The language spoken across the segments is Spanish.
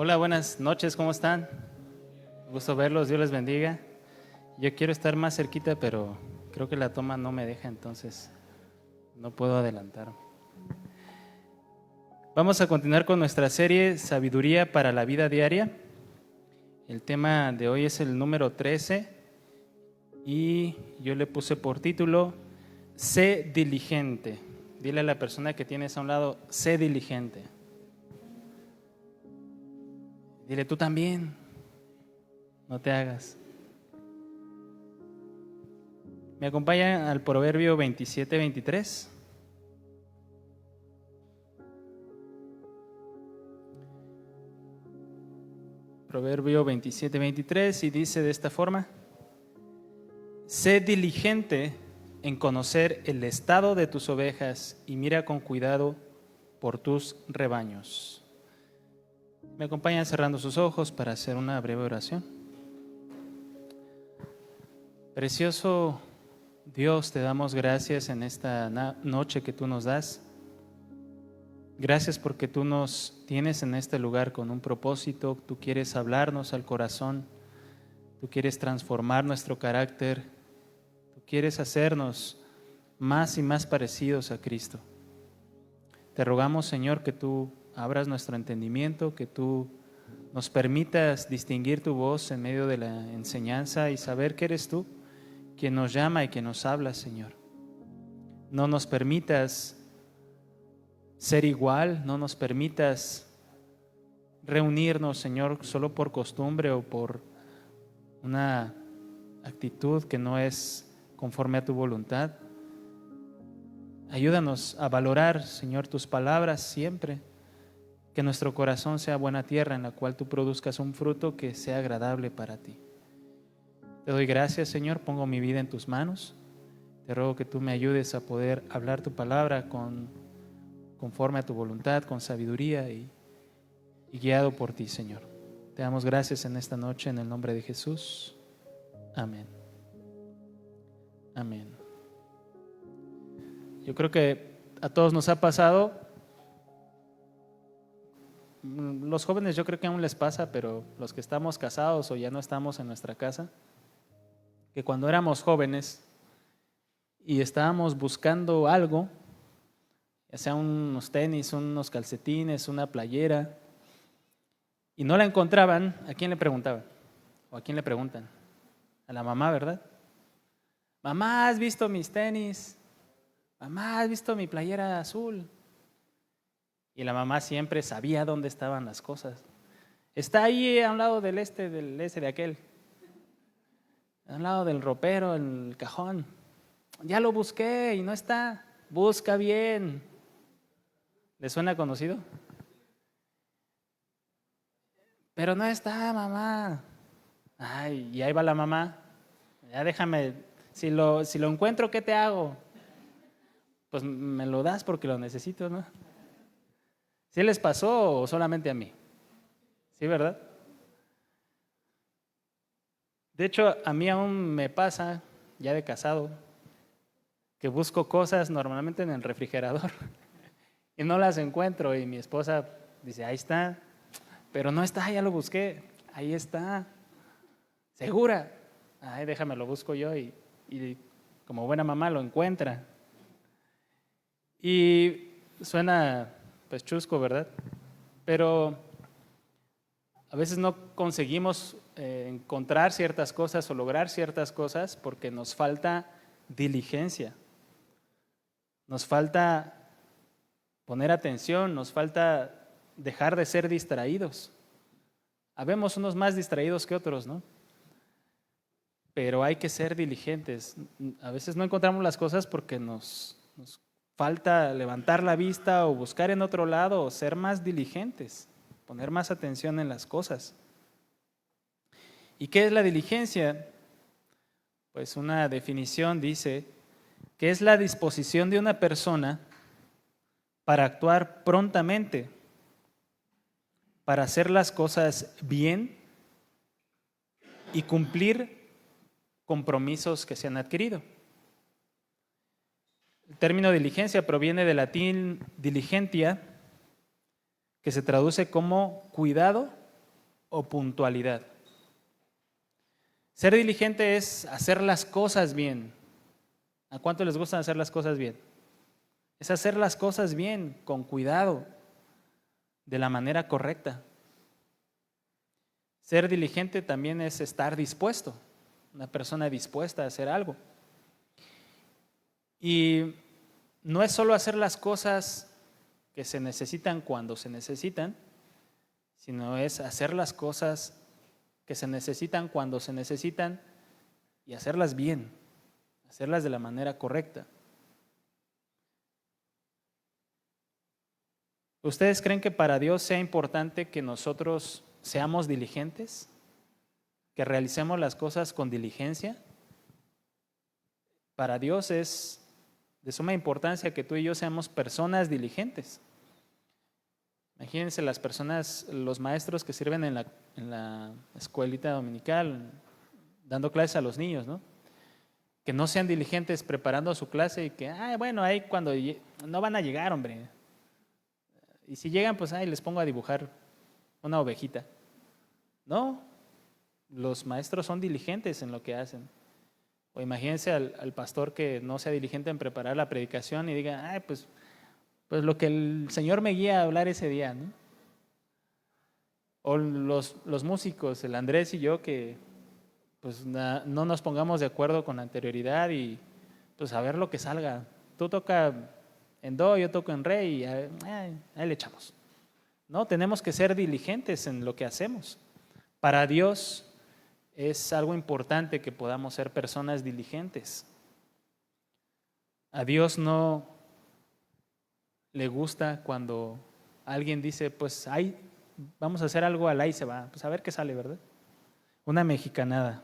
Hola, buenas noches, ¿cómo están? Gusto verlos, Dios les bendiga. Yo quiero estar más cerquita, pero creo que la toma no me deja, entonces no puedo adelantar. Vamos a continuar con nuestra serie Sabiduría para la Vida Diaria. El tema de hoy es el número 13 y yo le puse por título Sé diligente. Dile a la persona que tienes a un lado, sé diligente. Dile, tú también, no te hagas. ¿Me acompañan al Proverbio 27-23? Proverbio 27-23 y dice de esta forma: sé diligente en conocer el estado de tus ovejas y mira con cuidado por tus rebaños. ¿Me acompañan cerrando sus ojos para hacer una breve oración? Precioso Dios, te damos gracias en esta noche que tú nos das. Gracias porque tú nos tienes en este lugar con un propósito. Tú quieres hablarnos al corazón. Tú quieres transformar nuestro carácter. Tú quieres hacernos más y más parecidos a Cristo. Te rogamos, Señor, que tú abras nuestro entendimiento, que tú nos permitas distinguir tu voz en medio de la enseñanza y saber que eres tú quien nos llama y quien nos habla, Señor. No nos permitas ser igual, no nos permitas reunirnos, Señor, solo por costumbre o por una actitud que no es conforme a tu voluntad. Ayúdanos a valorar, Señor, tus palabras siempre, que nuestro corazón sea buena tierra en la cual tú produzcas un fruto que sea agradable para ti. Te doy gracias, Señor, pongo mi vida en tus manos. Te ruego que tú me ayudes a poder hablar tu palabra conforme a tu voluntad, con sabiduría y guiado por ti, Señor. Te damos gracias en esta noche en el nombre de Jesús. Amén. Amén. Yo creo que a todos nos ha pasado. Los jóvenes yo creo que aún les pasa, pero los que estamos casados o ya no estamos en nuestra casa, que cuando éramos jóvenes y estábamos buscando algo, ya sea unos tenis, unos calcetines, una playera, y no la encontraban, ¿a quién le preguntaban? ¿O a quién le preguntan? A la mamá, ¿verdad? Mamá, ¿has visto mis tenis? Mamá, ¿has visto mi playera azul? Y la mamá siempre sabía dónde estaban las cosas. Está ahí a un lado del ese de aquel. A un lado del ropero, en el cajón. Ya lo busqué y no está. Busca bien. ¿Le suena conocido? Pero no está, mamá. Ay, y ahí va la mamá. Ya déjame, si lo encuentro, ¿qué te hago? Pues me lo das porque lo necesito, ¿no? ¿Sí les pasó o solamente a mí? ¿Sí, verdad? De hecho, a mí aún me pasa, ya de casado, que busco cosas normalmente en el refrigerador y no las encuentro y mi esposa dice, ahí está, pero no está, ya lo busqué, ahí está, ¿segura? Ay, déjame, lo busco yo y como buena mamá lo encuentra. Y suena pues chusco, ¿verdad? Pero a veces no conseguimos encontrar ciertas cosas o lograr ciertas cosas porque nos falta diligencia, nos falta poner atención, nos falta dejar de ser distraídos. Habemos unos más distraídos que otros, ¿no? Pero hay que ser diligentes. A veces no encontramos las cosas porque nos falta levantar la vista o buscar en otro lado o ser más diligentes, poner más atención en las cosas. ¿Y qué es la diligencia? Pues una definición dice que es la disposición de una persona para actuar prontamente, para hacer las cosas bien y cumplir compromisos que se han adquirido. El término diligencia proviene del latín diligentia, que se traduce como cuidado o puntualidad. Ser diligente es hacer las cosas bien. ¿A cuánto les gusta hacer las cosas bien? Es hacer las cosas bien, con cuidado, de la manera correcta. Ser diligente también es estar dispuesto, una persona dispuesta a hacer algo. Y no es solo hacer las cosas que se necesitan cuando se necesitan, sino es hacer las cosas que se necesitan cuando se necesitan y hacerlas bien, hacerlas de la manera correcta. ¿Ustedes creen que para Dios sea importante que nosotros seamos diligentes? ¿Que realicemos las cosas con diligencia? Para Dios es de suma importancia que tú y yo seamos personas diligentes. Imagínense las personas, los maestros que sirven en la escuelita dominical, dando clases a los niños, ¿no? Que no sean diligentes preparando su clase y que, bueno, ahí cuando no van a llegar, hombre. Y si llegan, pues ahí les pongo a dibujar una ovejita. No, los maestros son diligentes en lo que hacen. O imagínense al pastor que no sea diligente en preparar la predicación y diga, pues lo que el Señor me guía a hablar ese día, ¿no? O los músicos, el Andrés y yo, que pues no nos pongamos de acuerdo con anterioridad y pues a ver lo que salga. Tú toca en do, yo toco en re y ahí le echamos. No, tenemos que ser diligentes en lo que hacemos. Para Dios es algo importante que podamos ser personas diligentes. A Dios no le gusta cuando alguien dice, pues ahí vamos a hacer algo, al ahí se va. Pues a ver qué sale, ¿verdad? Una mexicanada.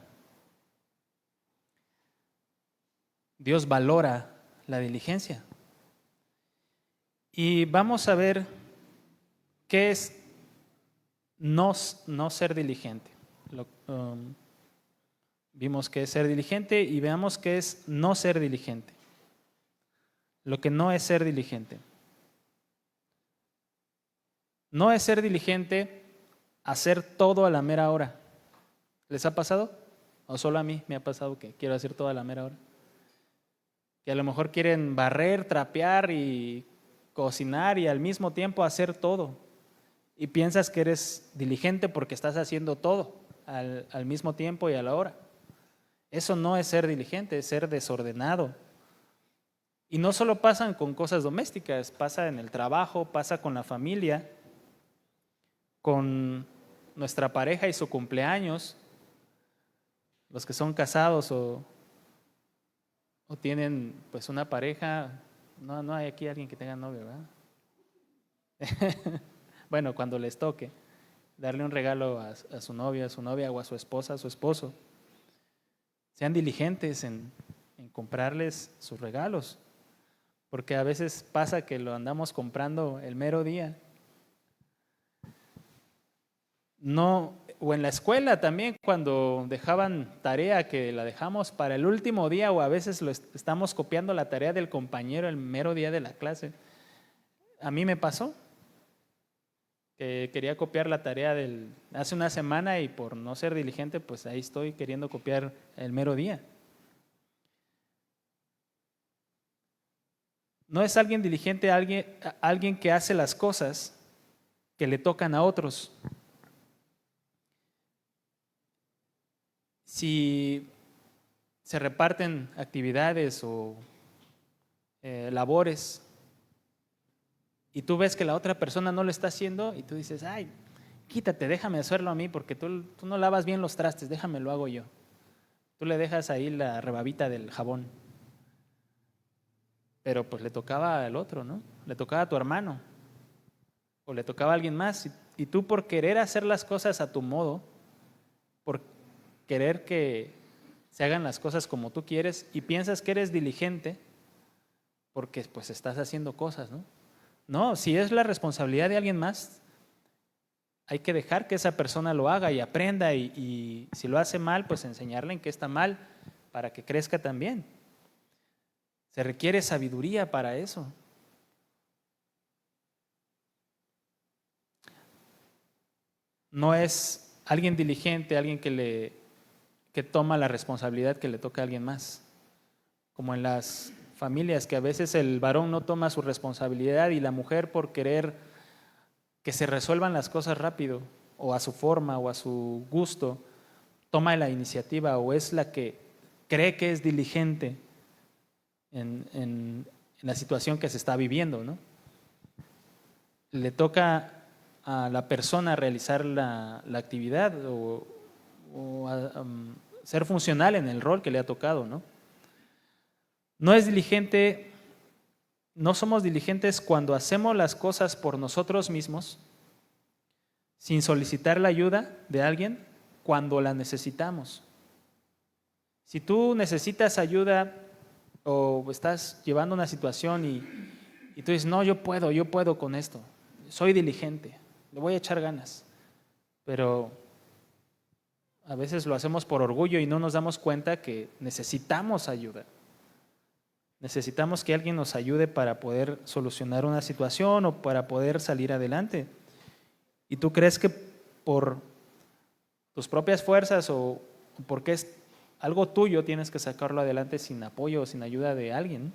Dios valora la diligencia. Y vamos a ver qué es no ser diligente. Vimos qué es ser diligente y veamos qué es no ser diligente. Lo que no es ser diligente. No es ser diligente hacer todo a la mera hora. ¿Les ha pasado? ¿O solo a mí me ha pasado que quiero hacer todo a la mera hora? Que a lo mejor quieren barrer, trapear y cocinar y al mismo tiempo hacer todo. Y piensas que eres diligente porque estás haciendo todo al mismo tiempo y a la hora. Eso no es ser diligente, es ser desordenado. Y no solo pasan con cosas domésticas, pasa en el trabajo, pasa con la familia, con nuestra pareja y su cumpleaños, los que son casados o tienen pues una pareja. No hay aquí alguien que tenga novio, ¿verdad? Bueno, cuando les toque darle un regalo a su novia o a su esposa, a su esposo, sean diligentes en comprarles sus regalos, porque a veces pasa que lo andamos comprando el mero día. No, o en la escuela también, cuando dejaban tarea que la dejamos para el último día, o a veces estamos copiando la tarea del compañero el mero día de la clase. A mí me pasó que quería copiar la tarea hace una semana y por no ser diligente, pues ahí estoy queriendo copiar el mero día. No es alguien diligente, alguien que hace las cosas que le tocan a otros. Si se reparten actividades o labores y tú ves que la otra persona no lo está haciendo y tú dices, quítate, déjame hacerlo a mí porque tú no lavas bien los trastes, déjame lo hago yo. Tú le dejas ahí la rebabita del jabón. Pero pues le tocaba al otro, ¿no? Le tocaba a tu hermano o le tocaba a alguien más y tú por querer hacer las cosas a tu modo, por querer que se hagan las cosas como tú quieres y piensas que eres diligente porque pues estás haciendo cosas, ¿no? No, si es la responsabilidad de alguien más, hay que dejar que esa persona lo haga y aprenda y si lo hace mal, pues enseñarle en qué está mal para que crezca también. Se requiere sabiduría para eso. No es alguien diligente, alguien que toma la responsabilidad que le toca a alguien más. Como en las familias, que a veces el varón no toma su responsabilidad y la mujer, por querer que se resuelvan las cosas rápido o a su forma o a su gusto, toma la iniciativa o es la que cree que es diligente en la situación que se está viviendo, ¿no? Le toca a la persona realizar la actividad o ser funcional en el rol que le ha tocado, ¿no? No es diligente, no somos diligentes cuando hacemos las cosas por nosotros mismos, sin solicitar la ayuda de alguien cuando la necesitamos. Si tú necesitas ayuda o estás llevando una situación y tú dices, no, yo puedo con esto, soy diligente, le voy a echar ganas, pero a veces lo hacemos por orgullo y no nos damos cuenta que necesitamos ayuda. Necesitamos que alguien nos ayude para poder solucionar una situación o para poder salir adelante. Y tú crees que por tus propias fuerzas o porque es algo tuyo tienes que sacarlo adelante sin apoyo o sin ayuda de alguien.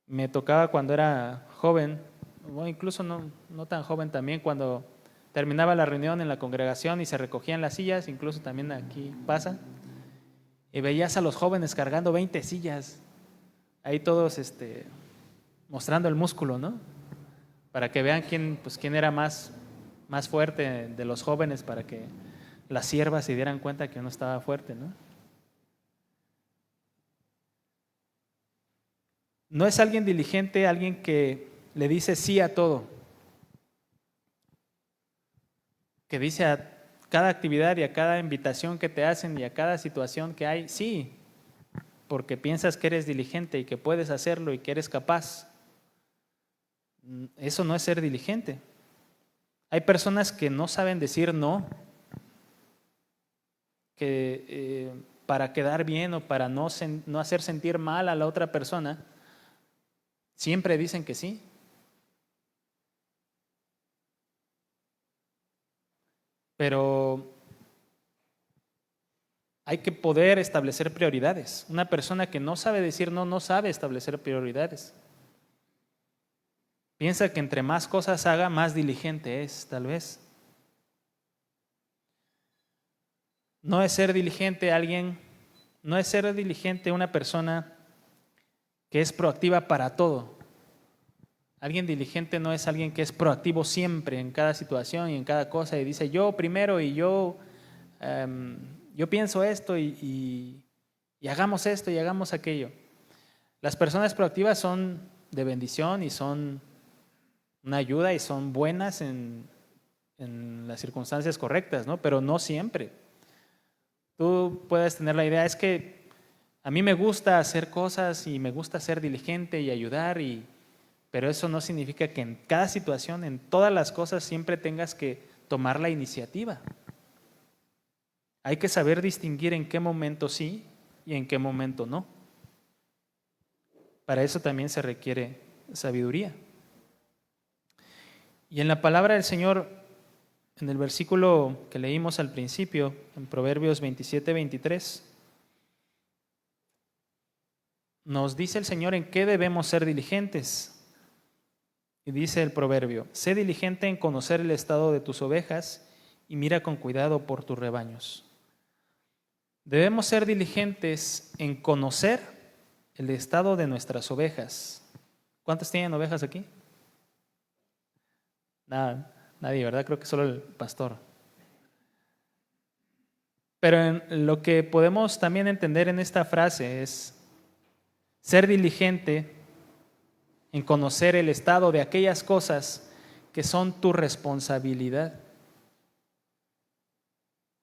Me tocaba cuando era joven, o incluso no tan joven también, cuando terminaba la reunión en la congregación y se recogían las sillas, incluso también aquí pasa, y veías a los jóvenes cargando 20 sillas, ahí todos mostrando el músculo, ¿no? Para que vean quién era más fuerte de los jóvenes, para que las siervas se dieran cuenta que uno estaba fuerte, ¿no? No es alguien diligente, alguien que le dice sí a todo, que dice a cada actividad y a cada invitación que te hacen y a cada situación que hay, sí, porque piensas que eres diligente y que puedes hacerlo y que eres capaz. Eso no es ser diligente. Hay personas que no saben decir no, que para quedar bien o para no hacer sentir mal a la otra persona, siempre dicen que sí. Pero hay que poder establecer prioridades. Una persona que no sabe decir no, no sabe establecer prioridades. Piensa que entre más cosas haga, más diligente es, tal vez. No es ser diligente una persona que es proactiva para todo. Alguien diligente no es alguien que es proactivo siempre en cada situación y en cada cosa y dice yo primero y yo pienso esto y hagamos esto y hagamos aquello. Las personas proactivas son de bendición y son una ayuda y son buenas en las circunstancias correctas, ¿no? Pero no siempre. Tú puedes tener la idea, es que a mí me gusta hacer cosas y me gusta ser diligente y ayudar, pero eso no significa que en cada situación, en todas las cosas, siempre tengas que tomar la iniciativa. Hay que saber distinguir en qué momento sí y en qué momento no. Para eso también se requiere sabiduría. Y en la palabra del Señor, en el versículo que leímos al principio, en Proverbios 27-23, nos dice el Señor en qué debemos ser diligentes. Y dice el proverbio, sé diligente en conocer el estado de tus ovejas y mira con cuidado por tus rebaños. Debemos ser diligentes en conocer el estado de nuestras ovejas. ¿Cuántos tienen ovejas aquí? Nada, nadie, ¿verdad? Creo que solo el pastor. Pero lo que podemos también entender en esta frase es ser diligente en conocer el estado de aquellas cosas que son tu responsabilidad.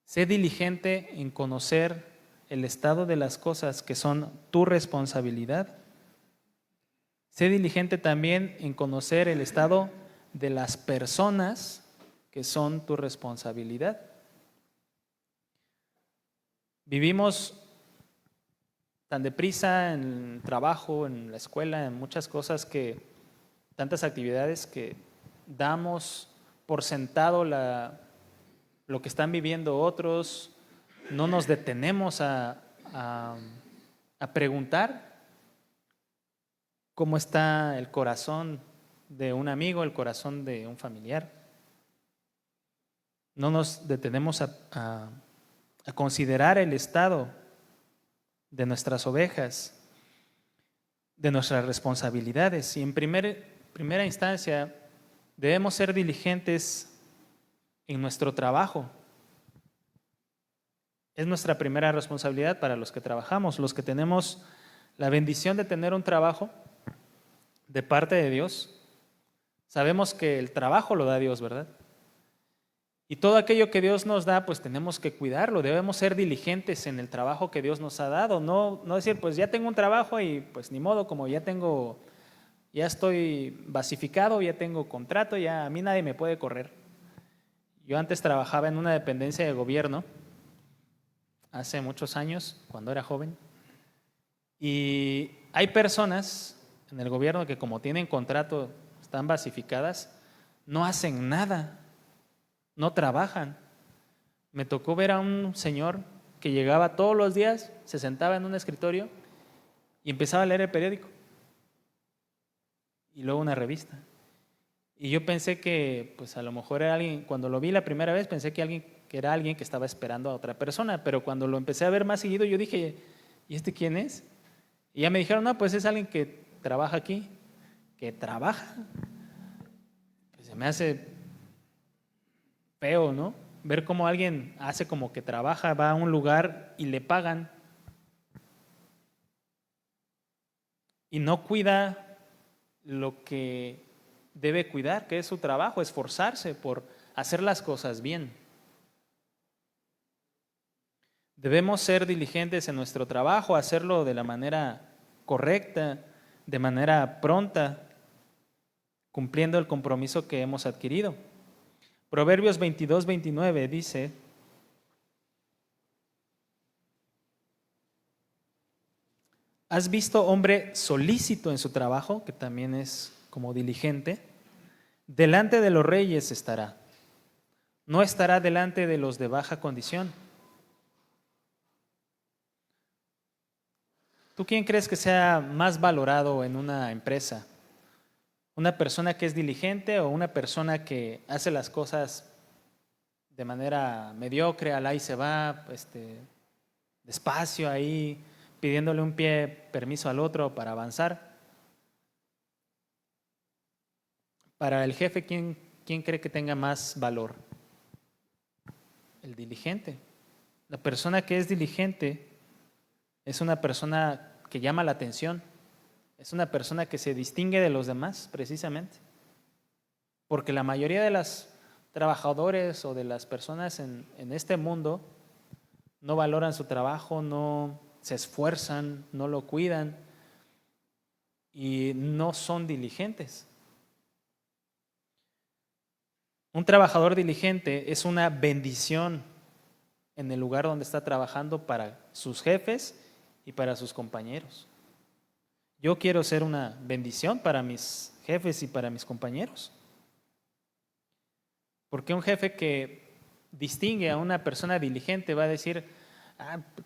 Sé diligente en conocer el estado de las cosas que son tu responsabilidad. Sé diligente también en conocer el estado de las personas que son tu responsabilidad. Vivimos tan deprisa en el trabajo, en la escuela, en muchas cosas tantas actividades que damos por sentado lo que están viviendo otros, no nos detenemos a preguntar cómo está el corazón de un amigo, el corazón de un familiar. No nos detenemos a considerar el estado de nuestras ovejas, de nuestras responsabilidades. Y en primera instancia debemos ser diligentes en nuestro trabajo. Es nuestra primera responsabilidad para los que trabajamos, los que tenemos la bendición de tener un trabajo de parte de Dios. Sabemos que el trabajo lo da Dios, ¿verdad? Y todo aquello que Dios nos da, pues tenemos que cuidarlo. Debemos ser diligentes en el trabajo que Dios nos ha dado. No decir, pues ya tengo un trabajo y pues ni modo, como ya estoy basificado, ya tengo contrato, ya a mí nadie me puede correr. Yo antes trabajaba en una dependencia de gobierno, hace muchos años, cuando era joven. Y hay personas en el gobierno que como tienen contrato, están basificadas, no hacen nada. No trabajan. Me tocó ver a un señor que llegaba todos los días, se sentaba en un escritorio y empezaba a leer el periódico y luego una revista. Y yo pensé que pues a lo mejor era alguien, cuando lo vi la primera vez pensé que era alguien que estaba esperando a otra persona, pero cuando lo empecé a ver más seguido yo dije, ¿y este quién es? Y ya me dijeron, no, pues es alguien que trabaja aquí, que trabaja. Pues se me hace feo, ¿no? Ver cómo alguien hace como que trabaja, va a un lugar y le pagan y no cuida lo que debe cuidar, que es su trabajo, esforzarse por hacer las cosas bien. Debemos ser diligentes en nuestro trabajo, hacerlo de la manera correcta, de manera pronta, cumpliendo el compromiso que hemos adquirido. Proverbios 22-29 dice: ¿has visto hombre solícito en su trabajo, que también es como diligente? Delante de los reyes estará, no estará delante de los de baja condición. ¿Tú quién crees que sea más valorado en una empresa? ¿Una persona que es diligente o una persona que hace las cosas de manera mediocre, al ahí se va, despacio ahí, pidiéndole un pie permiso al otro para avanzar? Para el jefe, ¿quién cree que tenga más valor? El diligente. La persona que es diligente es una persona que llama la atención, es una persona que se distingue de los demás, precisamente. Porque la mayoría de los trabajadores o de las personas en este mundo no valoran su trabajo, no se esfuerzan, no lo cuidan y no son diligentes. Un trabajador diligente es una bendición en el lugar donde está trabajando para sus jefes y para sus compañeros. Yo quiero ser una bendición para mis jefes y para mis compañeros. Porque un jefe que distingue a una persona diligente va a decir,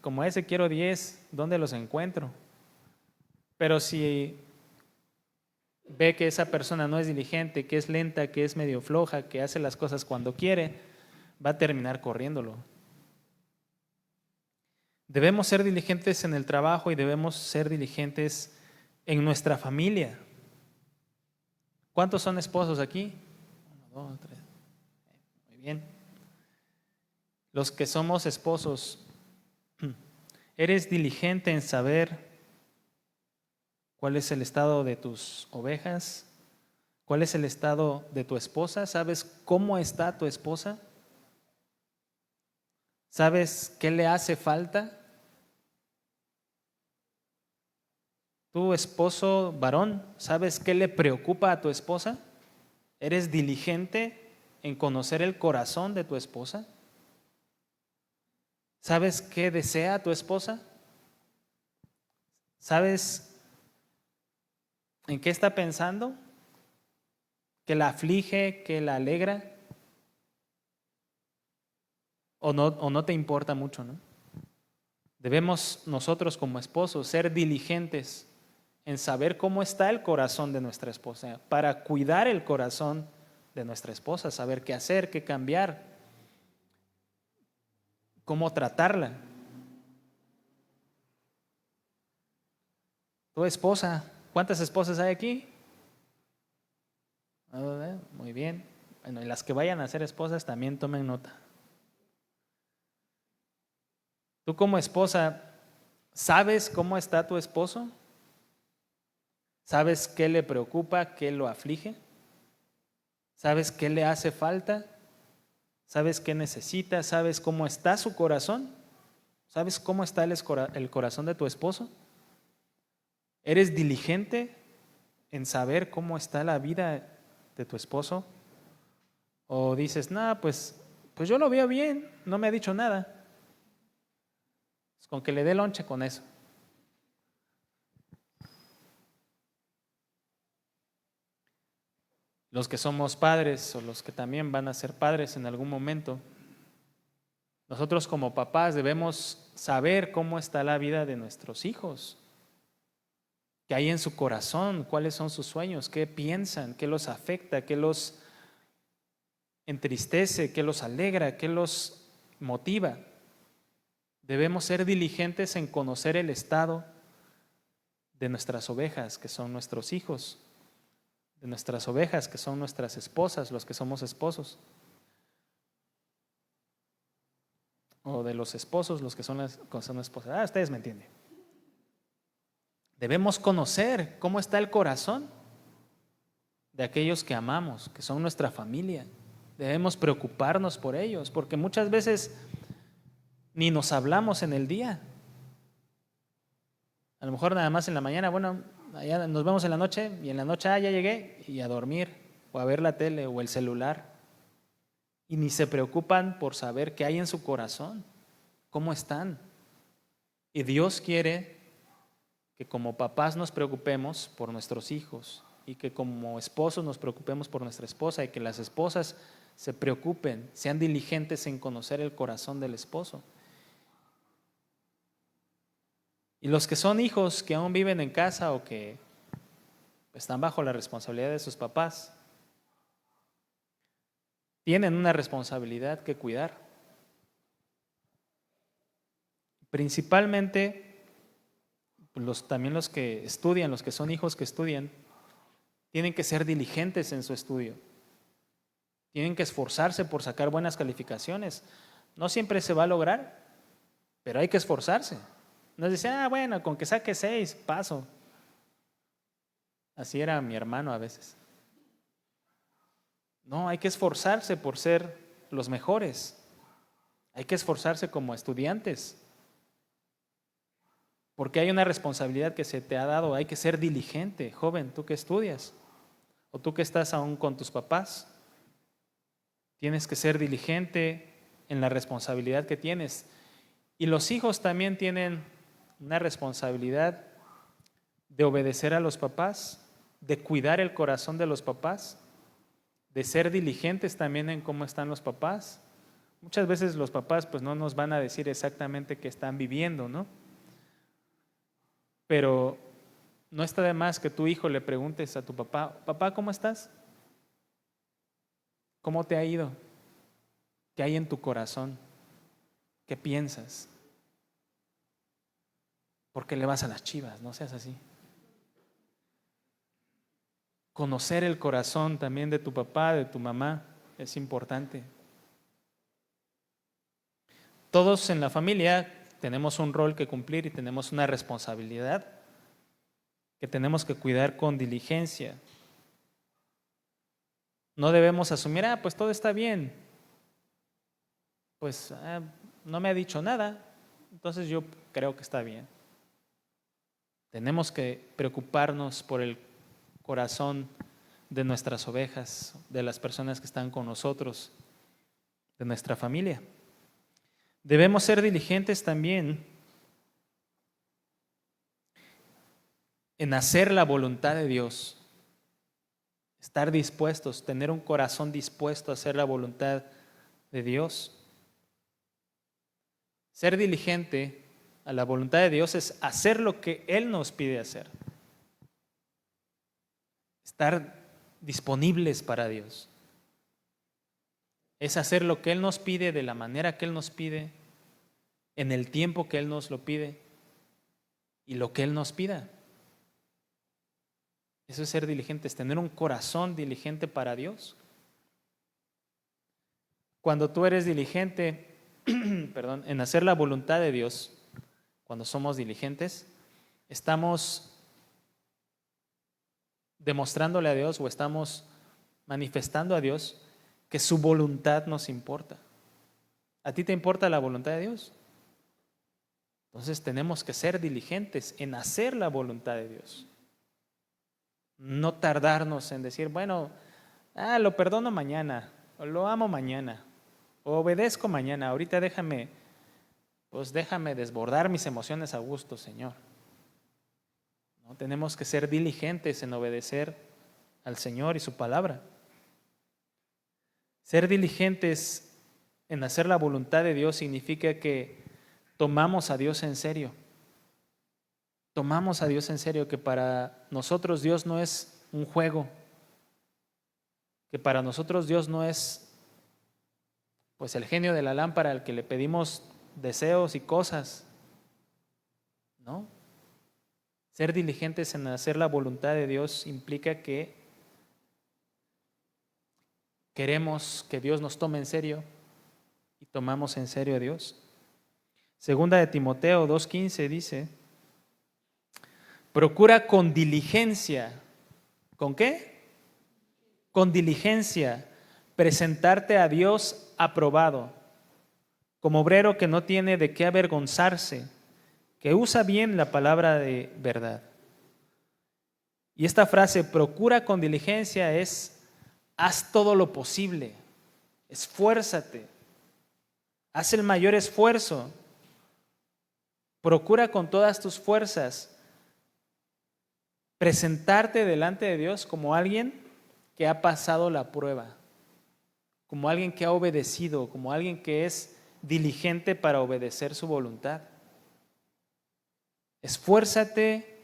como ese quiero 10, ¿dónde los encuentro? Pero si ve que esa persona no es diligente, que es lenta, que es medio floja, que hace las cosas cuando quiere, va a terminar corriéndolo. Debemos ser diligentes en el trabajo y debemos ser diligentes en nuestra familia. ¿Cuántos son esposos aquí? 1, 2, 3. Muy bien. Los que somos esposos, ¿eres diligente en saber cuál es el estado de tus ovejas? ¿Cuál es el estado de tu esposa? ¿Sabes cómo está tu esposa? ¿Sabes qué le hace falta? Tu esposo varón, ¿sabes qué le preocupa a tu esposa? ¿Eres diligente en conocer el corazón de tu esposa? ¿Sabes qué desea tu esposa? ¿Sabes en qué está pensando? ¿Qué la aflige? ¿Qué la alegra? o no te importa mucho, ¿no? Debemos nosotros como esposos ser diligentes en saber cómo está el corazón de nuestra esposa, para cuidar el corazón de nuestra esposa, saber qué hacer, qué cambiar, cómo tratarla. Tu esposa, ¿cuántas esposas hay aquí? Muy bien. Bueno, y las que vayan a ser esposas también tomen nota. Tú como esposa, ¿sabes cómo está tu esposo? ¿Sabes qué le preocupa, qué lo aflige? ¿Sabes qué le hace falta? ¿Sabes qué necesita? ¿Sabes cómo está su corazón? ¿Sabes cómo está el corazón de tu esposo? ¿Eres diligente en saber cómo está la vida de tu esposo? ¿O dices, nada, pues yo lo veo bien, no me ha dicho nada? Con que le dé lonche con eso. Los que somos padres o los que también van a ser padres en algún momento, nosotros como papás debemos saber cómo está la vida de nuestros hijos, qué hay en su corazón, cuáles son sus sueños, qué piensan, qué los afecta, qué los entristece, qué los alegra, qué los motiva. Debemos ser diligentes en conocer el estado de nuestras ovejas, que son nuestros hijos, de nuestras ovejas, que son nuestras esposas, los que somos esposos, o de los esposos, los que son las esposas. Ustedes me entienden. Debemos conocer cómo está el corazón de aquellos que amamos, que son nuestra familia. Debemos preocuparnos por ellos, porque muchas veces ni nos hablamos en el día. A lo mejor nada más en la mañana, bueno, allá nos vemos en la noche, y en la noche, ya llegué, y a dormir, o a ver la tele, o el celular. Y ni se preocupan por saber qué hay en su corazón, cómo están. Y Dios quiere que como papás nos preocupemos por nuestros hijos, y que como esposos nos preocupemos por nuestra esposa, y que las esposas se preocupen, sean diligentes en conocer el corazón del esposo. Y los que son hijos que aún viven en casa o que están bajo la responsabilidad de sus papás, tienen una responsabilidad que cuidar. Principalmente, también los que estudian, los que son hijos que estudian, tienen que ser diligentes en su estudio. Tienen que esforzarse por sacar buenas calificaciones. No siempre se va a lograr, pero hay que esforzarse. No es decir, bueno, con que saque 6, paso. Así era mi hermano a veces. No, hay que esforzarse por ser los mejores. Hay que esforzarse como estudiantes. Porque hay una responsabilidad que se te ha dado. Hay que ser diligente, joven, tú que estudias. O tú que estás aún con tus papás. Tienes que ser diligente en la responsabilidad que tienes. Y los hijos también tienen una responsabilidad de obedecer a los papás, de cuidar el corazón de los papás, de ser diligentes también en cómo están los papás. Muchas veces los papás pues no nos van a decir exactamente qué están viviendo, ¿no? Pero no está de más que tu hijo le preguntes a tu papá, papá, ¿cómo estás? ¿Cómo te ha ido? ¿Qué hay en tu corazón? ¿Qué piensas? ¿Por qué le vas a las Chivas? No seas así. Conocer el corazón también de tu papá, de tu mamá, es importante. Todos en la familia tenemos un rol que cumplir y tenemos una responsabilidad que tenemos que cuidar con diligencia. No debemos asumir, pues todo está bien. Pues no me ha dicho nada, entonces yo creo que está bien. Tenemos que preocuparnos por el corazón de nuestras ovejas, de las personas que están con nosotros, de nuestra familia. Debemos ser diligentes también en hacer la voluntad de Dios, estar dispuestos, tener un corazón dispuesto a hacer la voluntad de Dios. Ser diligente a la voluntad de Dios es hacer lo que Él nos pide hacer. Estar disponibles para Dios. Es hacer lo que Él nos pide de la manera que Él nos pide, en el tiempo que Él nos lo pide y lo que Él nos pida. Eso es ser diligente, es tener un corazón diligente para Dios. Cuando tú eres diligente, en hacer la voluntad de Dios, cuando somos diligentes, estamos demostrándole a Dios o estamos manifestando a Dios que su voluntad nos importa. ¿A ti te importa la voluntad de Dios? Entonces tenemos que ser diligentes en hacer la voluntad de Dios. No tardarnos en decir, bueno, lo perdono mañana, o lo amo mañana, o obedezco mañana, ahorita déjame desbordar mis emociones a gusto, Señor. ¿No? Tenemos que ser diligentes en obedecer al Señor y su palabra. Ser diligentes en hacer la voluntad de Dios significa que tomamos a Dios en serio. Tomamos a Dios en serio, que para nosotros Dios no es un juego, que para nosotros Dios no es pues el genio de la lámpara al que le pedimos deseos y cosas, ¿no? Ser diligentes en hacer la voluntad de Dios implica que queremos que Dios nos tome en serio y tomamos en serio a Dios. Segunda de Timoteo 2:15 dice: procura con diligencia. ¿Con qué? Con diligencia presentarte a Dios aprobado, como obrero que no tiene de qué avergonzarse, que usa bien la palabra de verdad. Y esta frase, procura con diligencia, es: haz todo lo posible, esfuérzate, haz el mayor esfuerzo, procura con todas tus fuerzas presentarte delante de Dios como alguien que ha pasado la prueba, como alguien que ha obedecido, como alguien que es diligente para obedecer su voluntad. Esfuérzate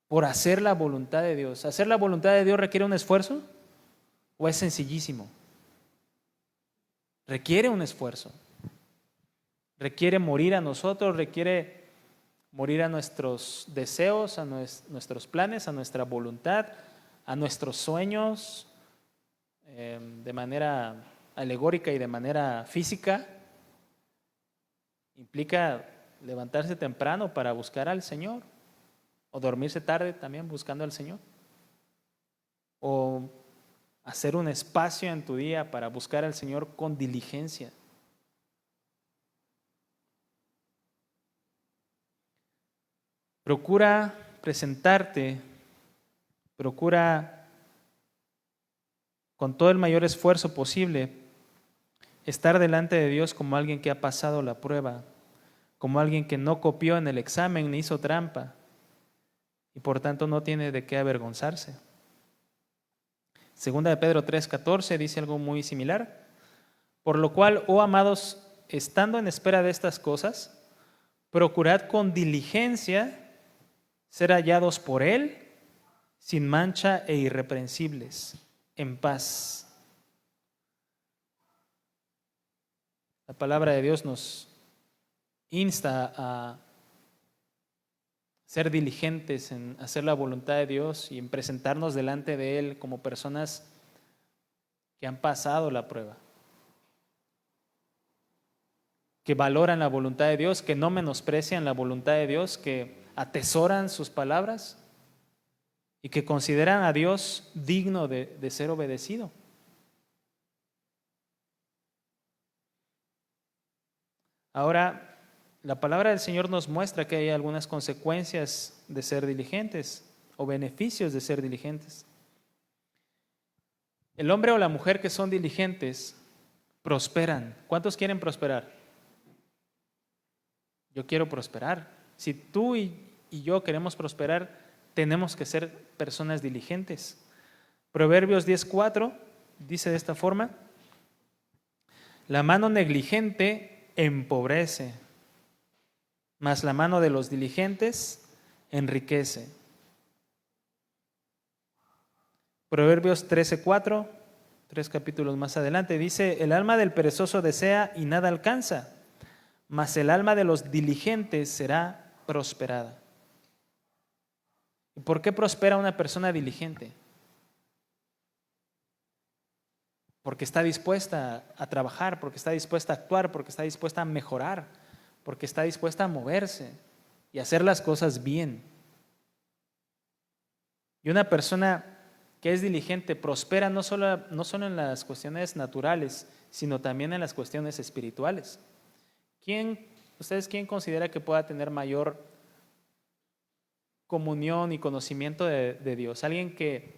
por hacer la voluntad de Dios. ¿Hacer la voluntad de Dios requiere un esfuerzo o es sencillísimo? Requiere un esfuerzo. Requiere morir a nosotros, requiere morir a nuestros deseos, a nuestros planes, a nuestra voluntad, a nuestros sueños, de manera alegórica y de manera física. Implica levantarse temprano para buscar al Señor, o dormirse tarde también buscando al Señor, o hacer un espacio en tu día para buscar al Señor con diligencia. Procura presentarte, procura con todo el mayor esfuerzo posible estar delante de Dios como alguien que ha pasado la prueba, como alguien que no copió en el examen ni hizo trampa y por tanto no tiene de qué avergonzarse. Segunda de Pedro 3:14 dice algo muy similar: por lo cual, oh amados, estando en espera de estas cosas, procurad con diligencia ser hallados por Él, sin mancha e irreprensibles, en paz. La palabra de Dios nos insta a ser diligentes en hacer la voluntad de Dios y en presentarnos delante de Él como personas que han pasado la prueba, que valoran la voluntad de Dios, que no menosprecian la voluntad de Dios, que atesoran sus palabras y que consideran a Dios digno de ser obedecido. Ahora, la palabra del Señor nos muestra que hay algunas consecuencias de ser diligentes o beneficios de ser diligentes. El hombre o la mujer que son diligentes prosperan. ¿Cuántos quieren prosperar? Yo quiero prosperar. Si tú y yo queremos prosperar, tenemos que ser personas diligentes. Proverbios 10:4 dice de esta forma: la mano negligente empobrece, mas la mano de los diligentes enriquece. Proverbios 13:4, 3 capítulos más adelante, dice: el alma del perezoso desea y nada alcanza, mas el alma de los diligentes será prosperada. ¿Y por qué prospera una persona diligente? Porque está dispuesta a trabajar, porque está dispuesta a actuar, porque está dispuesta a mejorar, porque está dispuesta a moverse y hacer las cosas bien. Y una persona que es diligente prospera no solo en las cuestiones naturales, sino también en las cuestiones espirituales. ¿Ustedes quién considera que pueda tener mayor comunión y conocimiento de Dios? ¿Alguien que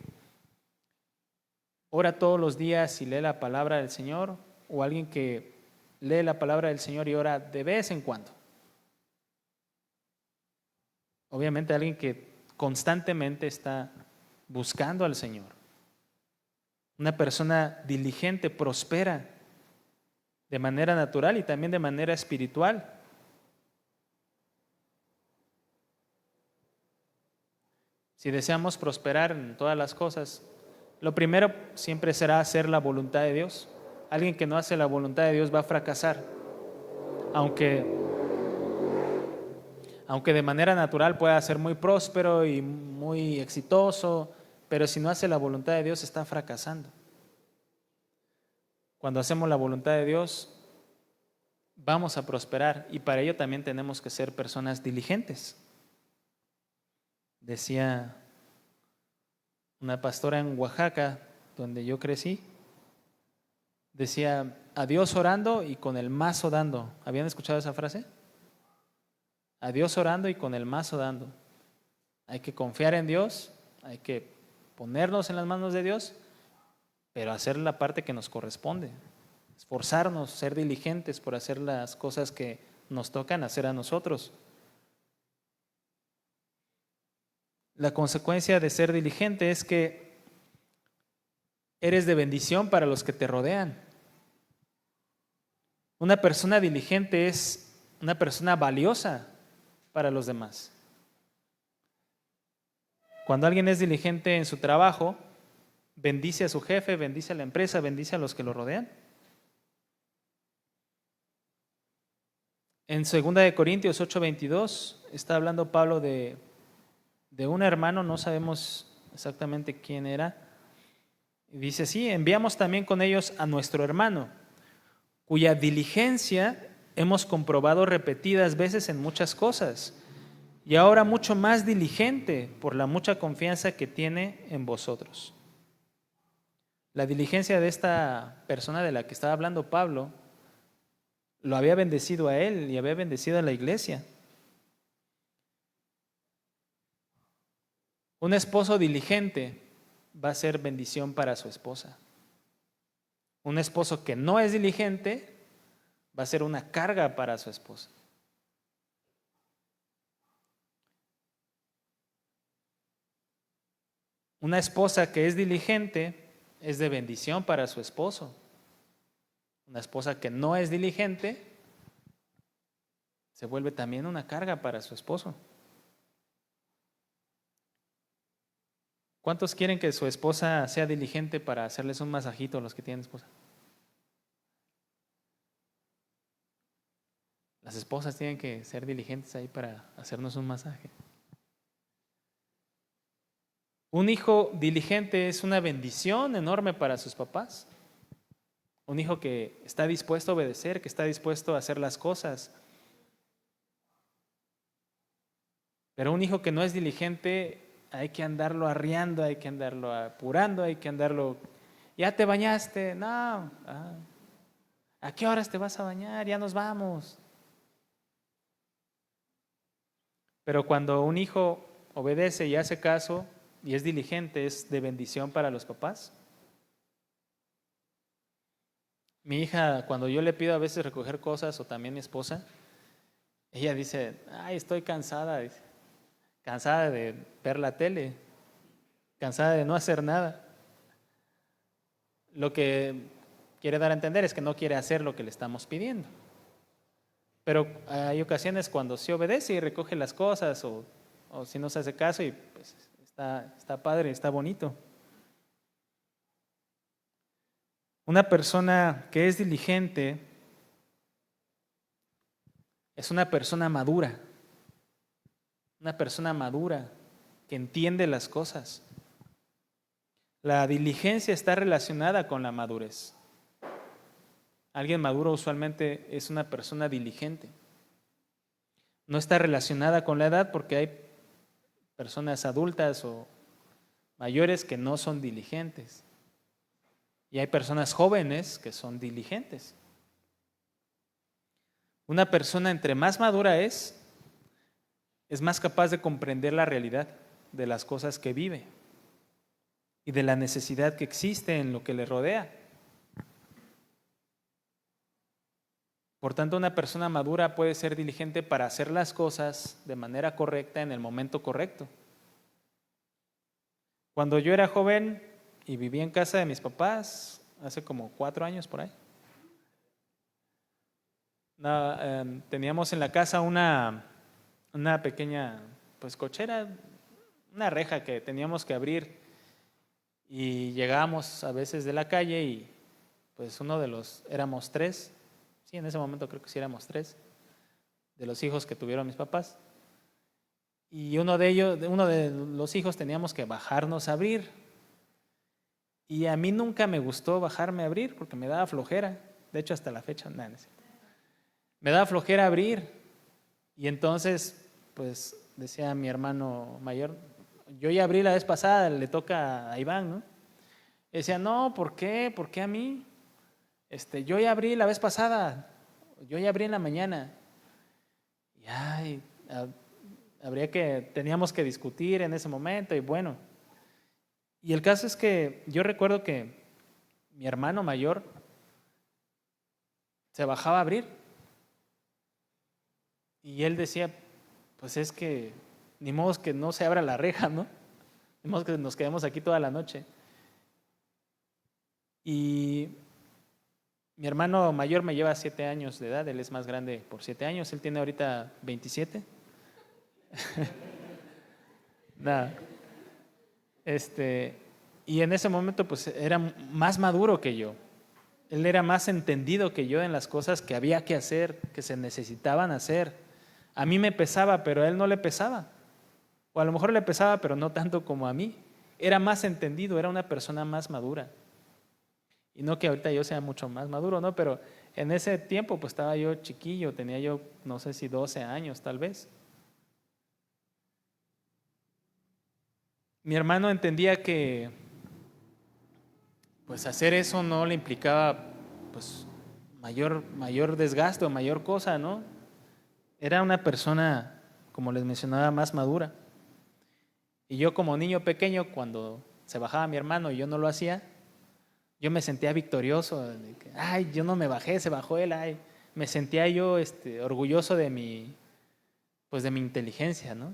ora todos los días y lee la palabra del Señor, o alguien que lee la palabra del Señor y ora de vez en cuando? Obviamente alguien que constantemente está buscando al Señor. Una persona diligente prospera de manera natural y también de manera espiritual. Si deseamos prosperar en todas las cosas, lo primero siempre será hacer la voluntad de Dios. Alguien que no hace la voluntad de Dios va a fracasar, aunque de manera natural pueda ser muy próspero y muy exitoso, pero si no hace la voluntad de Dios está fracasando. Cuando hacemos la voluntad de Dios, vamos a prosperar, y para ello también tenemos que ser personas diligentes. Decía una pastora en Oaxaca, donde yo crecí, decía: a Dios orando y con el mazo dando. ¿Habían escuchado esa frase? A Dios orando y con el mazo dando. Hay que confiar en Dios, hay que ponernos en las manos de Dios, pero hacer la parte que nos corresponde. Esforzarnos, ser diligentes por hacer las cosas que nos tocan hacer a nosotros. La consecuencia de ser diligente es que eres de bendición para los que te rodean. Una persona diligente es una persona valiosa para los demás. Cuando alguien es diligente en su trabajo, bendice a su jefe, bendice a la empresa, bendice a los que lo rodean. En 2 Corintios 8:22 está hablando Pablo de un hermano, no sabemos exactamente quién era. Dice así: enviamos también con ellos a nuestro hermano, cuya diligencia hemos comprobado repetidas veces en muchas cosas, y ahora mucho más diligente por la mucha confianza que tiene en vosotros. La diligencia de esta persona de la que estaba hablando Pablo lo había bendecido a él y había bendecido a la iglesia. Un esposo diligente va a ser bendición para su esposa. Un esposo que no es diligente va a ser una carga para su esposa. Una esposa que es diligente es de bendición para su esposo. Una esposa que no es diligente se vuelve también una carga para su esposo. ¿Cuántos quieren que su esposa sea diligente para hacerles un masajito a los que tienen esposa? Las esposas tienen que ser diligentes ahí para hacernos un masaje. Un hijo diligente es una bendición enorme para sus papás. Un hijo que está dispuesto a obedecer, que está dispuesto a hacer las cosas. Pero un hijo que no es diligente, hay que andarlo arriando, hay que andarlo apurando, hay que andarlo... ¿Ya te bañaste? No. ¿A qué horas te vas a bañar? Ya nos vamos. Pero cuando un hijo obedece y hace caso y es diligente, es de bendición para los papás. Mi hija, cuando yo le pido a veces recoger cosas, o también mi esposa, ella dice: ay, estoy cansada, dice. Cansada de ver la tele, cansada de no hacer nada. Lo que quiere dar a entender es que no quiere hacer lo que le estamos pidiendo. Pero hay ocasiones cuando sí obedece y recoge las cosas o si no se hace caso y pues está padre, está bonito. Una persona que es diligente es una persona madura que entiende las cosas. La diligencia está relacionada con la madurez. Alguien maduro usualmente es una persona diligente. No está relacionada con la edad porque hay personas adultas o mayores que no son diligentes. Y hay personas jóvenes que son diligentes. Una persona entre más madura es más capaz de comprender la realidad de las cosas que vive y de la necesidad que existe en lo que le rodea. Por tanto, una persona madura puede ser diligente para hacer las cosas de manera correcta en el momento correcto. Cuando yo era joven y vivía en casa de mis papás, hace como 4 años por ahí, teníamos en la casa una pequeña pues cochera, una reja que teníamos que abrir y llegábamos a veces de la calle y pues éramos 3, sí, en ese momento creo que sí éramos 3, de los hijos que tuvieron mis papás. Y uno de los hijos teníamos que bajarnos a abrir. Y a mí nunca me gustó bajarme a abrir porque me daba flojera. De hecho, hasta la fecha, nada, me daba flojera abrir. Y entonces, pues, decía mi hermano mayor, yo ya abrí la vez pasada, le toca a Iván, ¿no? Y decía, no, ¿por qué? ¿Por qué a mí? Yo ya abrí la vez pasada, yo ya abrí en la mañana. Y ay, teníamos que discutir en ese momento y bueno. Y el caso es que yo recuerdo que mi hermano mayor se bajaba a abrir y él decía, pues es que ni modo que no se abra la reja, ¿no? Ni modo que nos quedemos aquí toda la noche. Y mi hermano mayor me lleva 7 años de edad, él es más grande por 7 años, él tiene ahorita 27. Nada. Y en ese momento pues era más maduro que yo. Él era más entendido que yo en las cosas que había que hacer, que se necesitaban hacer. A mí me pesaba, pero a él no le pesaba. O a lo mejor le pesaba, pero no tanto como a mí. Era más entendido, era una persona más madura. Y no que ahorita yo sea mucho más maduro, ¿no? Pero en ese tiempo pues estaba yo chiquillo, tenía yo no sé si 12 años tal vez. Mi hermano entendía que pues hacer eso no le implicaba pues mayor desgaste o mayor cosa, ¿no? Era una persona, como les mencionaba, más madura. Y yo como niño pequeño, cuando se bajaba mi hermano y yo no lo hacía, yo me sentía victorioso. De que, ay, yo no me bajé, se bajó él, ay. Me sentía yo orgulloso de mi inteligencia, ¿no?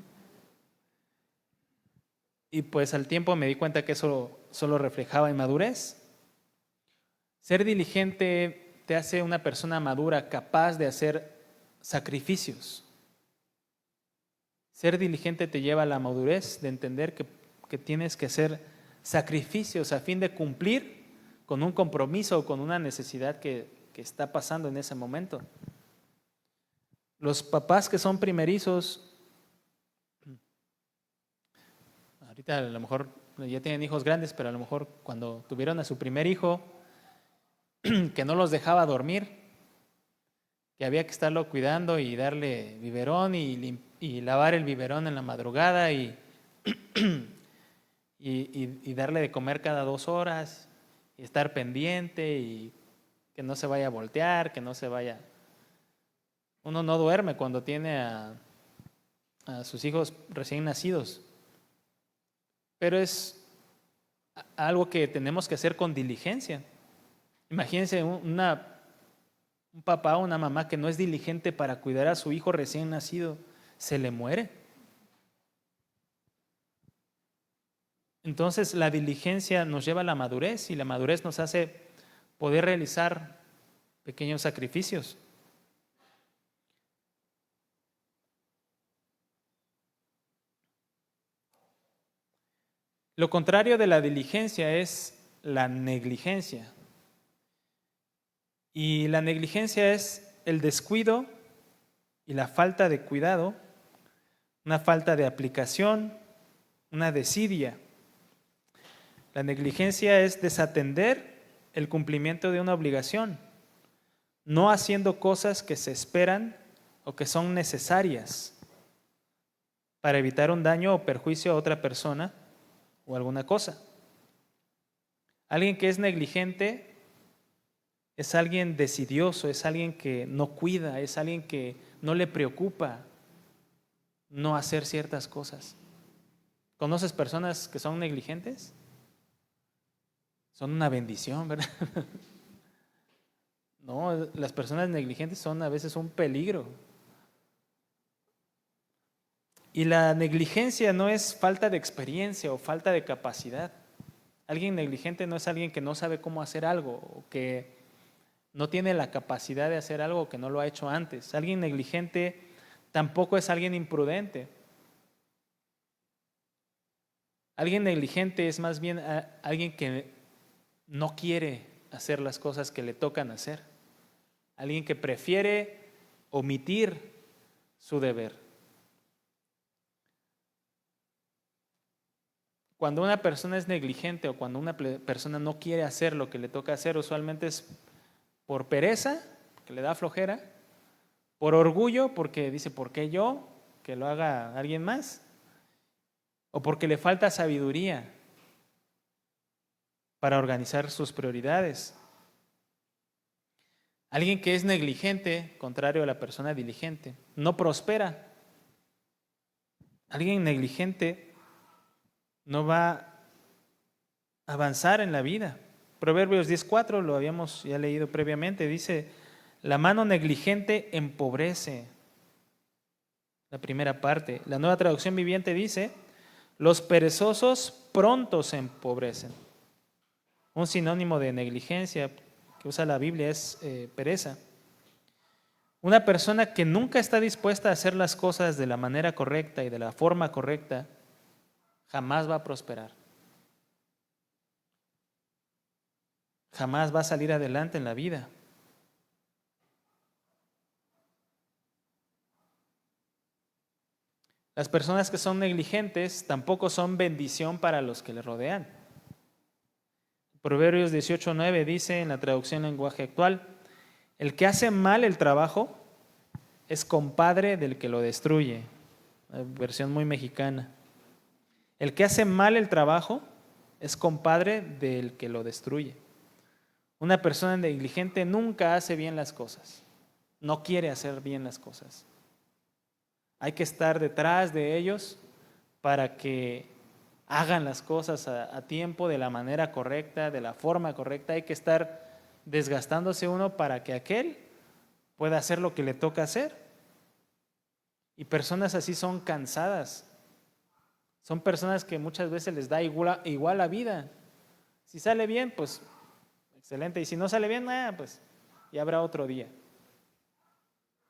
Y pues al tiempo me di cuenta que eso solo reflejaba inmadurez. Ser diligente te hace una persona madura, capaz de hacer sacrificios. Ser diligente te lleva a la madurez de entender que tienes que hacer sacrificios a fin de cumplir con un compromiso o con una necesidad que está pasando en ese momento. Los papás que son primerizos, ahorita a lo mejor ya tienen hijos grandes, pero a lo mejor cuando tuvieron a su primer hijo, que no los dejaba dormir, que había que estarlo cuidando y darle biberón y lavar el biberón en la madrugada y darle de comer cada 2 horas y estar pendiente y que no se vaya a voltear, que no se vaya. Uno no duerme cuando tiene a sus hijos recién nacidos, pero es algo que tenemos que hacer con diligencia. Imagínense un papá o una mamá que no es diligente para cuidar a su hijo recién nacido, se le muere. Entonces la diligencia nos lleva a la madurez y la madurez nos hace poder realizar pequeños sacrificios. Lo contrario de la diligencia es la negligencia. Y la negligencia es el descuido y la falta de cuidado, una falta de aplicación, una desidia. La negligencia es desatender el cumplimiento de una obligación, no haciendo cosas que se esperan o que son necesarias para evitar un daño o perjuicio a otra persona o alguna cosa. Alguien que es negligente es alguien desidioso, es alguien que no cuida, es alguien que no le preocupa no hacer ciertas cosas. ¿Conoces personas que son negligentes? Son una bendición, ¿verdad? No, las personas negligentes son a veces un peligro. Y la negligencia no es falta de experiencia o falta de capacidad. Alguien negligente no es alguien que no sabe cómo hacer algo o que no tiene la capacidad de hacer algo o que no lo ha hecho antes. Alguien negligente tampoco es alguien imprudente. Alguien negligente es más bien alguien que no quiere hacer las cosas que le tocan hacer. Alguien que prefiere omitir su deber. Cuando una persona es negligente o cuando una persona no quiere hacer lo que le toca hacer, usualmente es por pereza, que le da flojera, por orgullo, porque dice, ¿por qué yo? Que lo haga alguien más. O porque le falta sabiduría para organizar sus prioridades. Alguien que es negligente, contrario a la persona diligente, no prospera. Alguien negligente no va a avanzar en la vida. Proverbios 10:4, lo habíamos ya leído previamente, dice, la mano negligente empobrece. La primera parte. La Nueva Traducción Viviente dice, los perezosos pronto se empobrecen. Un sinónimo de negligencia que usa la Biblia es pereza. Una persona que nunca está dispuesta a hacer las cosas de la manera correcta y de la forma correcta, jamás va a prosperar. Jamás va a salir adelante en la vida. Las personas que son negligentes tampoco son bendición para los que le rodean. Proverbios 18:9 dice en la traducción lenguaje actual, el que hace mal el trabajo es compadre del que lo destruye. Una versión muy mexicana. El que hace mal el trabajo es compadre del que lo destruye. Una persona negligente nunca hace bien las cosas. No quiere hacer bien las cosas. Hay que estar detrás de ellos para que hagan las cosas a tiempo, de la manera correcta, de la forma correcta. Hay que estar desgastándose uno para que aquel pueda hacer lo que le toca hacer. Y personas así son cansadas. Son personas que muchas veces les da igual la vida. Si sale bien, pues excelente. Y si no sale bien, pues ya habrá otro día.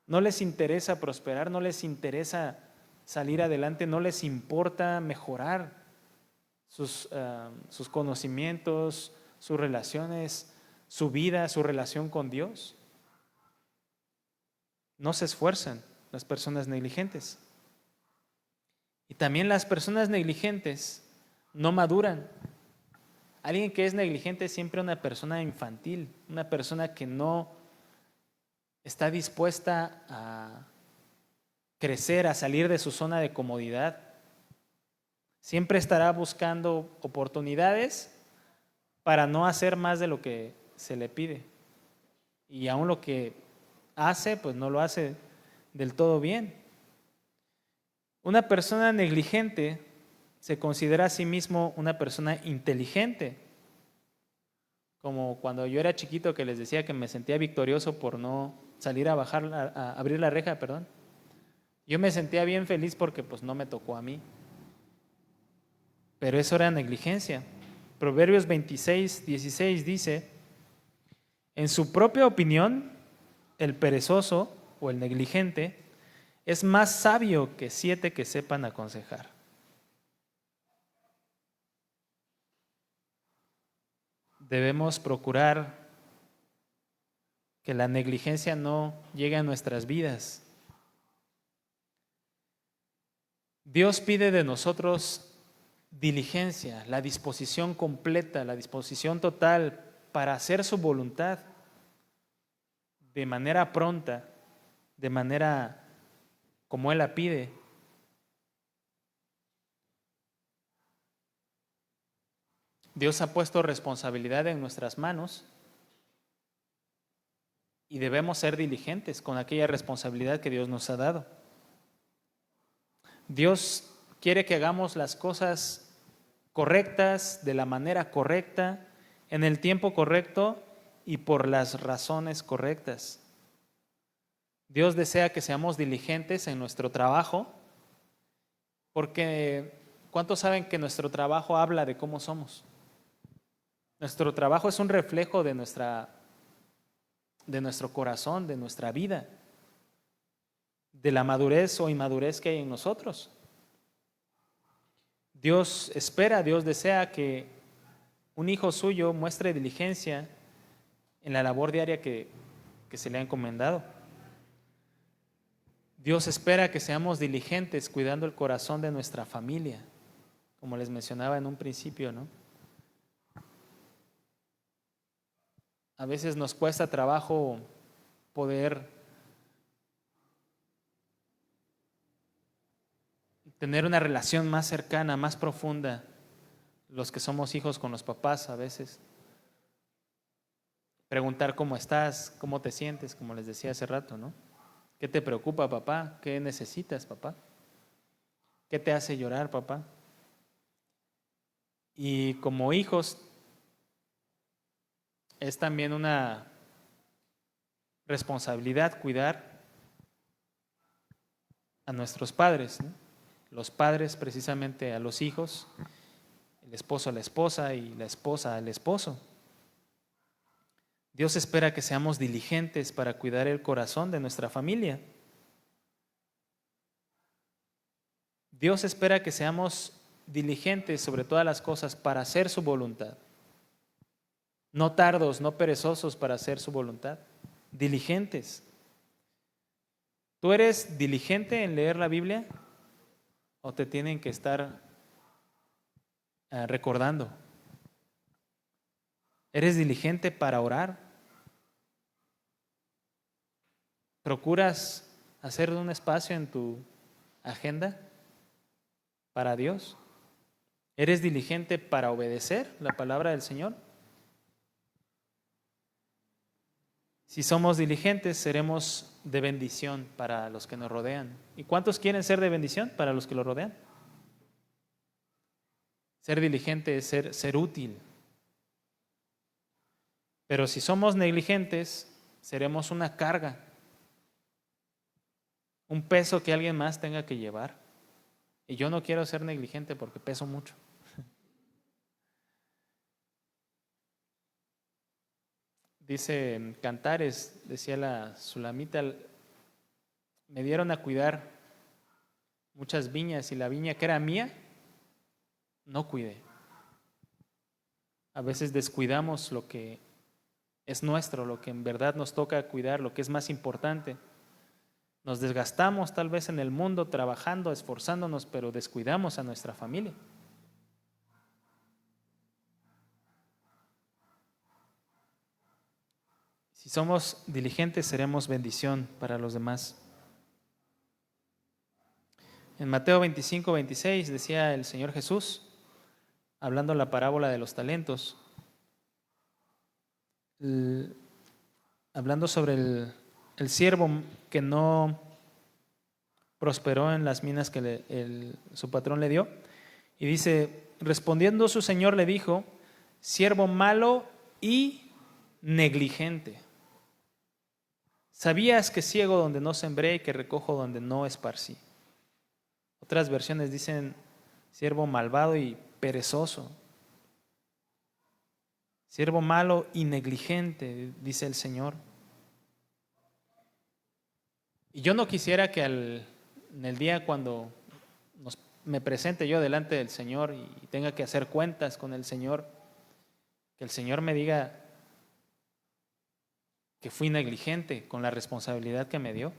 No les interesa prosperar, no les interesa salir adelante, no les importa mejorar sus conocimientos, sus relaciones, su vida, su relación con Dios. No se esfuerzan las personas negligentes. Y también las personas negligentes no maduran. Alguien que es negligente es siempre una persona infantil, una persona que no está dispuesta a crecer, a salir de su zona de comodidad. Siempre estará buscando oportunidades para no hacer más de lo que se le pide. Y aún lo que hace, pues no lo hace del todo bien. Una persona negligente se considera a sí mismo una persona inteligente. Como cuando yo era chiquito que les decía que me sentía victorioso por no salir a abrir la reja, perdón. Yo me sentía bien feliz porque pues no me tocó a mí. Pero eso era negligencia. Proverbios 26:16 dice, en su propia opinión, el perezoso o el negligente es más sabio que 7 que sepan aconsejar. debemos procurar que la negligencia no llegue a nuestras vidas. Dios pide de nosotros diligencia, la disposición completa, la disposición total para hacer su voluntad de manera pronta, de manera como Él la pide. Dios ha puesto responsabilidad en nuestras manos y debemos ser diligentes con aquella responsabilidad que Dios nos ha dado. Dios quiere que hagamos las cosas correctas, de la manera correcta, en el tiempo correcto y por las razones correctas. Dios desea que seamos diligentes en nuestro trabajo, porque ¿cuántos saben que nuestro trabajo habla de cómo somos? Nuestro trabajo es un reflejo de nuestro corazón, de nuestra vida, de la madurez o inmadurez que hay en nosotros. Dios espera, Dios desea que un hijo suyo muestre diligencia en la labor diaria que se le ha encomendado. Dios espera que seamos diligentes cuidando el corazón de nuestra familia, como les mencionaba en un principio, ¿no? A veces nos cuesta trabajo poder tener una relación más cercana, más profunda, los que somos hijos con los papás a veces. Preguntar cómo estás, cómo te sientes, como les decía hace rato, ¿no? ¿Qué te preocupa, papá? ¿Qué necesitas, papá? ¿Qué te hace llorar, papá? Y como hijos, es también una responsabilidad cuidar a nuestros padres, ¿no? Los padres precisamente a los hijos, el esposo a la esposa y la esposa al esposo. Dios espera que seamos diligentes para cuidar el corazón de nuestra familia. Dios espera que seamos diligentes sobre todas las cosas para hacer su voluntad. No tardos, no perezosos para hacer su voluntad. Diligentes. ¿Tú eres diligente en leer la Biblia? ¿O te tienen que estar recordando? ¿Eres diligente para orar? ¿Procuras hacer un espacio en tu agenda para Dios? ¿Eres diligente para obedecer la palabra del Señor? Si somos diligentes, seremos de bendición para los que nos rodean. ¿Y cuántos quieren ser de bendición para los que los rodean? Ser diligente es ser útil. Pero si somos negligentes, seremos una carga, un peso que alguien más tenga que llevar. Y yo no quiero ser negligente porque peso mucho. Dice en Cantares, decía la Sulamita, me dieron a cuidar muchas viñas y la viña que era mía, no cuidé. A veces descuidamos lo que es nuestro, lo que en verdad nos toca cuidar, lo que es más importante. Nos desgastamos tal vez en el mundo trabajando, esforzándonos, pero descuidamos a nuestra familia. Si somos diligentes, seremos bendición para los demás. En Mateo 25, 26 decía el Señor Jesús, hablando la parábola de los talentos, hablando sobre el siervo que no prosperó en las minas que su patrón le dio. Y dice, respondiendo su señor le dijo, siervo malo y negligente. ¿Sabías que ciego donde no sembré y que recojo donde no esparcí? Otras versiones dicen siervo malvado y perezoso. Siervo malo y negligente, dice el Señor. Y yo no quisiera que en el día cuando me presente yo delante del Señor y tenga que hacer cuentas con el Señor, Que el Señor me diga que fui negligente con la responsabilidad que me dio.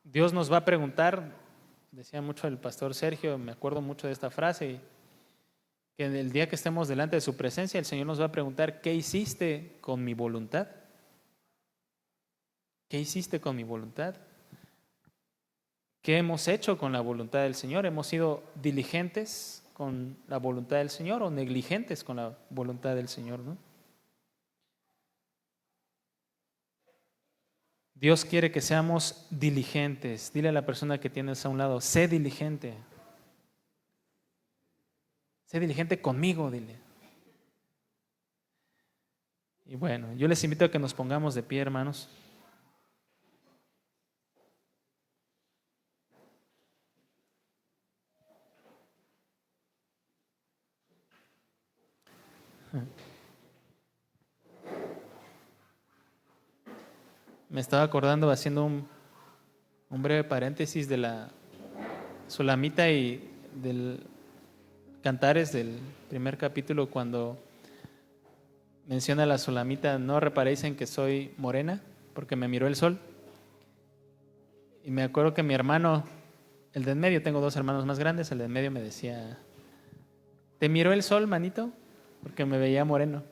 Dios nos va a preguntar, decía mucho el pastor Sergio, me acuerdo mucho de esta frase, que en el día que estemos delante de su presencia, el Señor nos va a preguntar, ¿qué hiciste con mi voluntad? ¿Qué hiciste con mi voluntad? ¿Qué hemos hecho con la voluntad del Señor? ¿Hemos sido diligentes con la voluntad del Señor o negligentes con la voluntad del Señor, no? Dios quiere que seamos diligentes. Dile a la persona que tienes a un lado, sé diligente. Sé diligente conmigo, dile. Y bueno, yo les invito a que nos pongamos de pie, hermanos. Me estaba acordando, haciendo un breve paréntesis de la Sulamita y del Cantares del primer capítulo, cuando menciona a la Sulamita, no reparéis en que soy morena, porque me miró el sol. Y me acuerdo que mi hermano, el de en medio, tengo dos hermanos más grandes, el de en medio me decía, ¿te miró el sol, manito? Porque me veía moreno.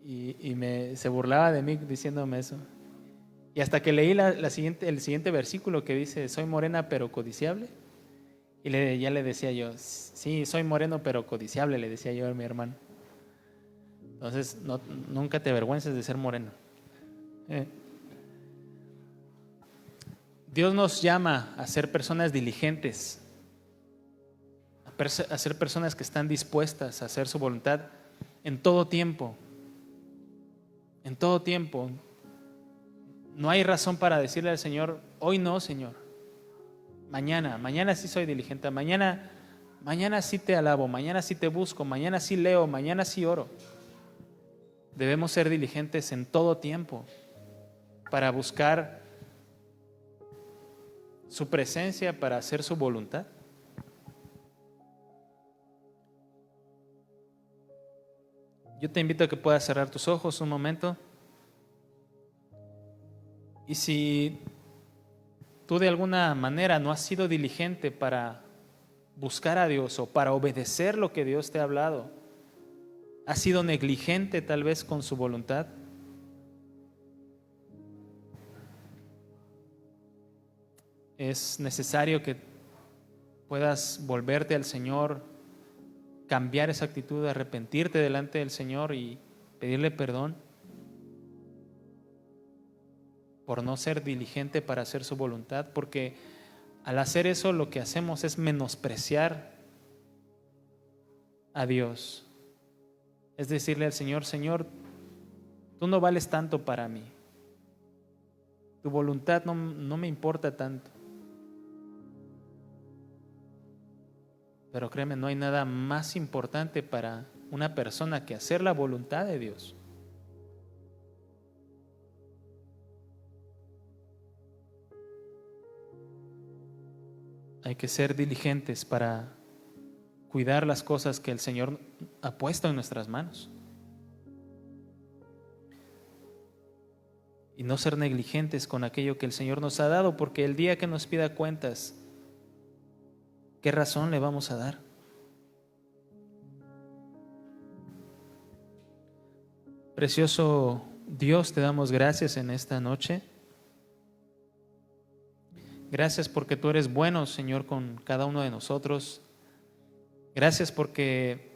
Y se burlaba de mí diciéndome eso. Y hasta que leí el siguiente versículo que dice, soy morena pero codiciable. Y ya le decía yo, sí, soy moreno pero codiciable, le decía yo a mi hermano. Entonces, nunca te avergüences de ser moreno. Dios nos llama a ser personas diligentes, a ser personas que están dispuestas a hacer su voluntad en todo tiempo. En todo tiempo. No hay razón para decirle al Señor, hoy no, Señor. Mañana sí soy diligente. Mañana sí te alabo. Mañana sí te busco. Mañana sí leo. Mañana sí oro. Debemos ser diligentes en todo tiempo para buscar su presencia, para hacer su voluntad. Yo te invito a que puedas cerrar tus ojos un momento. Y si tú de alguna manera no has sido diligente para buscar a Dios o para obedecer lo que Dios te ha hablado, has sido negligente tal vez con su voluntad, es necesario que puedas volverte al Señor, cambiar esa actitud, arrepentirte delante del Señor y pedirle perdón por no ser diligente para hacer su voluntad, porque al hacer eso lo que hacemos es menospreciar a Dios. Es decirle al Señor, Señor, tú no vales tanto para mí. Tu voluntad no me importa tanto. Pero créeme, no hay nada más importante para una persona que hacer la voluntad de Dios. Hay que ser diligentes para cuidar las cosas que el Señor ha puesto en nuestras manos. Y no ser negligentes con aquello que el Señor nos ha dado, porque el día que nos pida cuentas, ¿qué razón le vamos a dar? Precioso Dios, te damos gracias en esta noche. Gracias porque tú eres bueno, Señor, con cada uno de nosotros. Gracias porque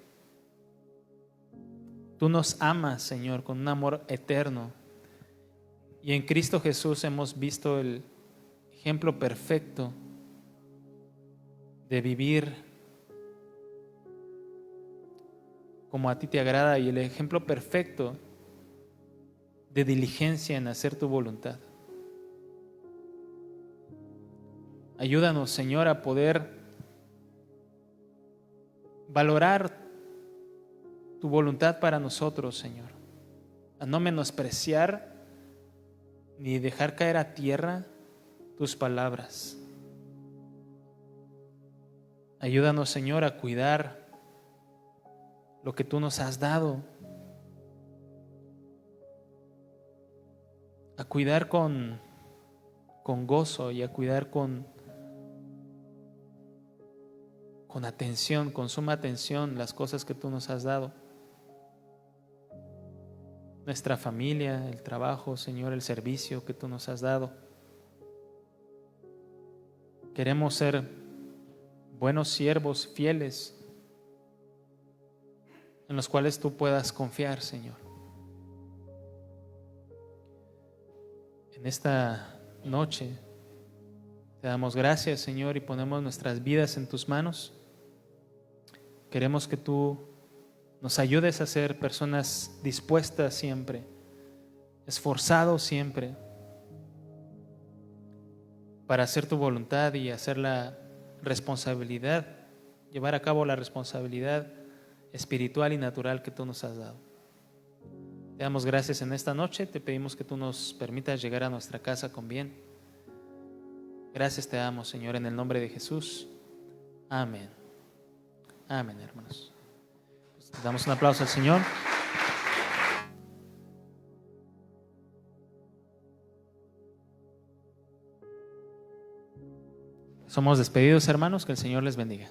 tú nos amas, Señor, con un amor eterno. Y en Cristo Jesús hemos visto el ejemplo perfecto de vivir como a ti te agrada y el ejemplo perfecto de diligencia en hacer tu voluntad. Ayúdanos, Señor, a poder valorar tu voluntad para nosotros, Señor, a no menospreciar ni dejar caer a tierra tus palabras. Ayúdanos, Señor, a cuidar lo que tú nos has dado, a cuidar con gozo y a cuidar con atención, con suma atención las cosas que tú nos has dado. Nuestra familia, el trabajo, Señor, el servicio que tú nos has dado. Queremos ser buenos siervos, fieles, en los cuales tú puedas confiar, Señor. En esta noche te damos gracias, Señor, y ponemos nuestras vidas en tus manos. Queremos que tú nos ayudes a ser personas dispuestas siempre, esforzados siempre, para hacer tu voluntad y hacer la responsabilidad, llevar a cabo la responsabilidad espiritual y natural que tú nos has dado. Te damos gracias en esta noche, te pedimos que tú nos permitas llegar a nuestra casa con bien. Gracias te damos, Señor, en el nombre de Jesús. Amén. Amén, hermanos. Pues, damos un aplauso al Señor. Somos despedidos, hermanos, que el Señor les bendiga.